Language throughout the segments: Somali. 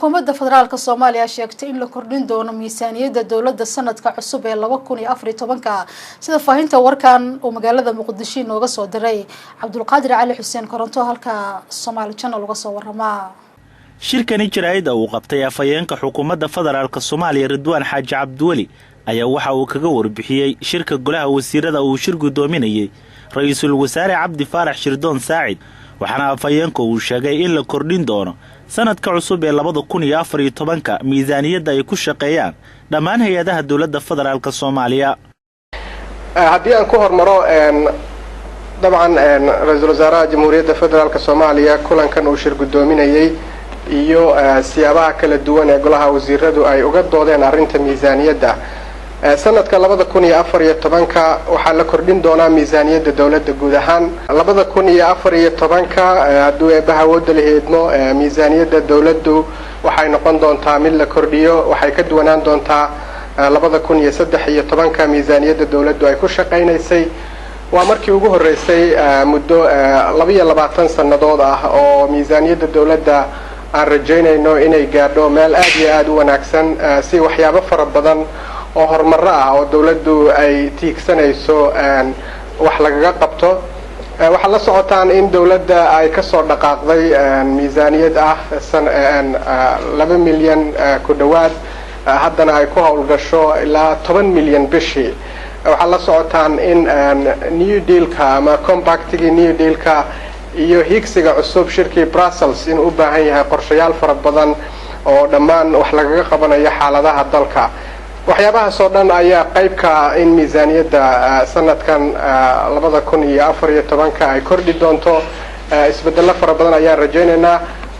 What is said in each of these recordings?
xukuumadda federaalka Soomaaliya sheegtay in la kordhin doono miisaaniyadda dawladda sanadka cusub ee 2014 sida faahinta warkan oo magaalada Muqdisho nooga soo diray Cabdulqaadir Cali Xuseen Koronto halka Somali Channel uga soo warama shirkani jaraa'ida uu qabtay afayeenka xukuumadda federaalka Soomaaliya Ridwaan Xaaji Cabdiwali ayaa waxa uu kaga warbixiyay shirka golaha wasiirada uu shir gudoominayay ra'iisul wasaare Cabdi Faarax Shirdoon Saacid waxaana afayeenku uu sheegay in la kordhin doono sanadka cusub ee 2014 miisaaniyadda ay ku shaqeeyaan dhammaan hay'adaha dawladda federaalka Soomaaliya haddii aan ku hormaro dabcan ra'iisul wasaaraha jamhuuriyadda federaalka Soomaaliya kulankan uu shir gudoominayay iyo siyaabaha kala duwan ee golaha wasiiradu ay uga doodeen arrinta miisaaniyadda sanadka 2014 waxaa la kordhin doonaa miisaaniyadda dawladda guud ahaan 2014 hadduu eebaha wada laheedmo miisaaniyadda dawladdu waxay noqon doontaa mid la kordhiyo waxay ka duwanaan doontaa 2013 miisaaniyadda dawladdu ay ku shaqaynaysay waa markii ugu horeysay muddo 22 sanadood ah oo miisaaniyadda dawladda aan rajaynayno inay gaadho meel aad iyo aad u wanaagsan si waxyaabo fara badan oo horumar ah oo dawladdu ay tiigsanayso wax lagaga qabto waxa la socotaan in dawladda ay ka soo dhaqaaqday miisaaniyad ah 2 milyan ku dhawaad haddana ay ku hawlgasho ilaa 10 milyan bishii waxa la socotaan in new deal-ka ama compactigi new deal-ka iyo higsiga cusub shirkii Brussels in u baahan yahay qorshayaal fara badan oo dhammaan wax lagaga qabanayo xaaladaha dalka waxyaabaha soo dhan ayaa qayb ka in miisaaniyadda sanadkan 2014 ay kordhi doonto isbeddello fara badan ayaan rajaynaynaa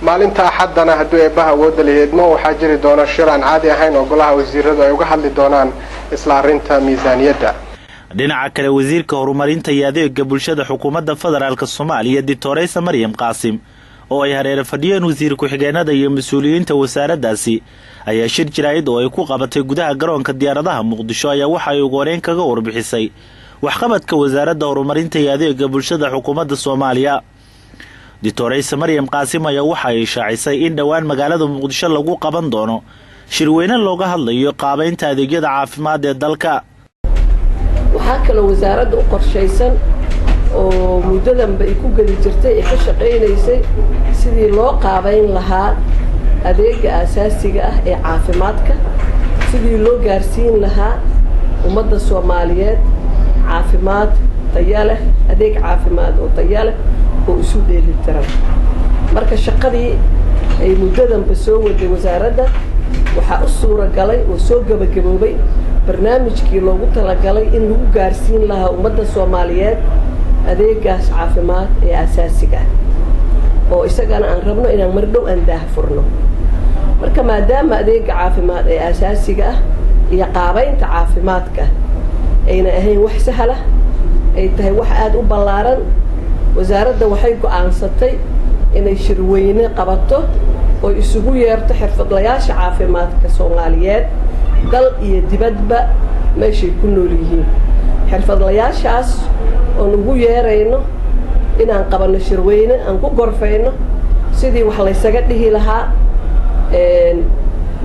maalinta axadana hadduu eebaha wada laheedmo waxaa jiri doona shir aan caadi ahayn oo golaha wasiiradu ay uga hadli doonaan isla arrinta miisaaniyadda dhinaca kale wasiirka horumarinta iyo adeegga bulshada xukuumadda federaalka Soomaaliya Dictoresa Maryam Qaasim oo ay hareer fadhiyeen wasiir ku-xigeenada iyo mas'uuliyiinta wasaaraddaasi ayaa shir jaraa'id oo ay ku qabatay gudaha garoonka diyaaradaha Muqdisho ayaa waxa ay ugu horeen kaga warbixisay waxqabadka wasaaradda horumarinta iyo adeegga bulshada xukuumadda Soomaaliya Dictoresa Maryam Qaasim ayaa waxa ay shaacisay in dhawaan magaalada Muqdisho lagu qaban doono shir weyn looga hadlayo qaabaynta adeegyada caafimaad ee dalka waxaa kale wasaaradda u qorshaysan oo muddadanba ay ku geli jirtay ee ka shaqaynaysay sidii loo qaabayn lahaa adeega aasaasiga ah ee caafimaadka sidii loo gaarsiin lahaa ummadda Soomaaliyeed caafimaad tayo leh adeeg caafimaad oo tayo leh oo isu dheelitiran marka shaqadii ay muddadanba soo waday wasaaradda waxaa u suuragalay oo soo gabagaboobay barnaamijkii loogu talagalay in lagu gaarsiin lahaa ummadda Soomaaliyeed adeegaas caafimaad ee aasaasiga ah oo isagana aan rabno inaan mar dhow aan daahfurno marka maadaama adeega caafimaad ee aasaasiga ah iyo qaabaynta caafimaadka ayna ahayn wax sahal ah ay tahay wax aad u ballaaran wasaaradda waxay go'aansatay inay shir weyne qabato oo isugu yeerto xirfadlayaasha caafimaadka Soomaaliyeed dal iyo dibadba meeshay ku nool yihiin xirfadlayaashaas oo ugu yeerayno inaan qabano shir weyne aan ku gorfayno sidii wax la isaga dhihi lahaa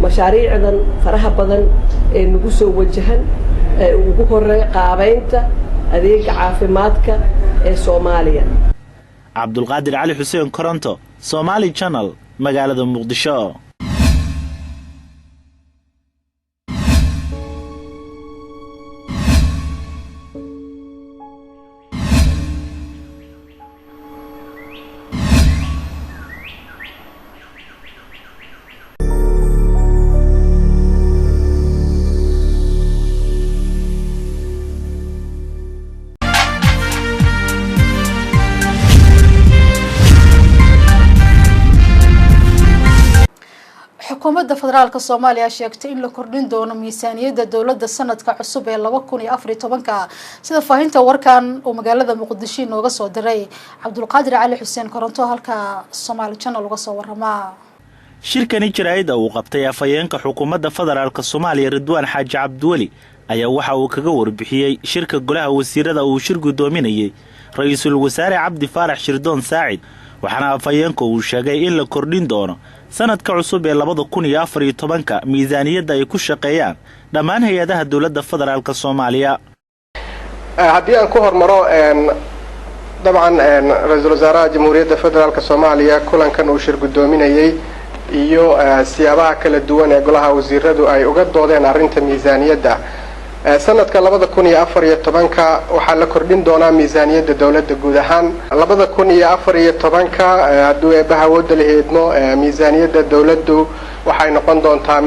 mashaariicdan faraha badan ee nagu soo wajahan ee ugu horeey qaabaynta adeega caafimaadka ee Soomaaliya Cabdulqaadir Cali Xuseen Koronto Somali Channel magaalada Muqdisho xukuumadda federaalka Soomaaliya sheegtay in la kordhin doono miisaaniyadda dawladda sanadka cusub ee 2014 sida faahinta warkan oo magaalada Muqdisho nooga soo diray Cabdulqaadir Cali Xuseen Koronto halka Somali Channel uga soo warama shirkani jaraa'id uu qabtay afayeenka xukuumadda federaalka Soomaaliya Ridwaan Xaaji Cabdiwali ayaa waxa uu kaga warbixiyay shirka golaha wasiirada uu shir gudoominayay ra'iisul wasaare Cabdi Faarax Shirdoon Saacid waxaana afhayeenka uu sheegay in la kordhin doono sanadka cusub ee 2014 miisaaniyadda ay ku shaqeeyaan dhammaan hay'adaha dawladda federaalka Soomaaliya. haddii aan ku hormaro dabcan ra'iisul wasaaraha jamhuuriyadda federaalka Soomaaliya kulankan uu shir gudoominayay iyo siyaabaha kala duwan ee golaha wasiiradu ay uga doodeen arrinta miisaaniyadda sanadka 2014 waxaa la kordhin doonaa miisaaniyadda dawladda guud ahaan 2014 hadduu eebbaha wada la heedmo miisaaniyadda dawladdu waxay noqon doontaa